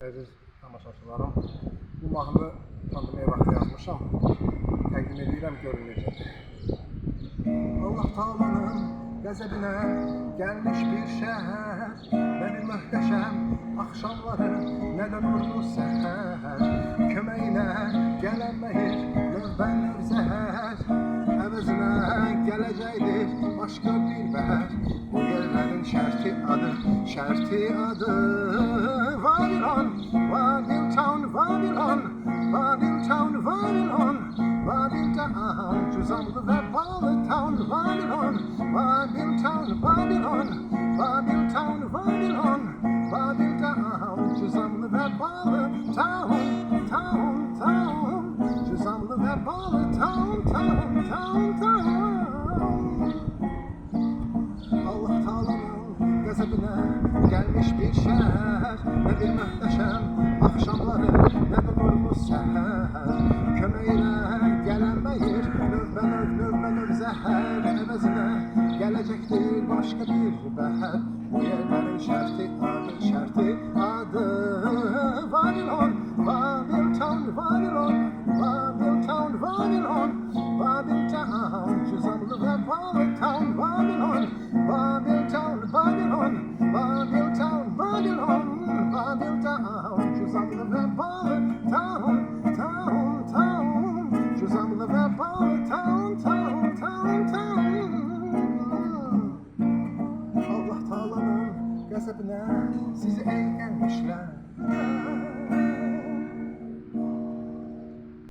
Əziz tamaşaçılarım, bu mahnını pandemiya vaxtı yazmışam. Təqdim edirəm, görün necədir. Allah Taala'nın qəzəbinə gəlmiş bir şəhər, nə bir möhtəşəm axşamları, nə də nurlu səhər. Köməyinə gələnməyir növbə-növ zəhər, əvəzinə gələcəkdir başqa bir bəhər. Bu yerlərin şərti adı Vavilon, Vaviltown, Vavilon, Vaviltown, Vavilon, Vaviltown, cüzamlı ve bağlı town, Vavilon, Vaviltown, Vavilon, Vaviltown, Vavilon, Vaviltown, cüzamlı ve bağlı town, cüzamlı ve bağlı town. Allah Taala'nın qəzəbinə gəlmiş bir şəhər, nə bir möhtəşəm axşamları, nə də nurlu səhər. Köməyinə gələnməyir növbə-növ zəhər, əvəzinə gələcəkdir başqa bir bəhər. Bu yerlərin şərti adı Vavilon, Vaviltown, Vavilon, Vaviltown, Vavilon, Vaviltown, cüzamlı və bağlı town.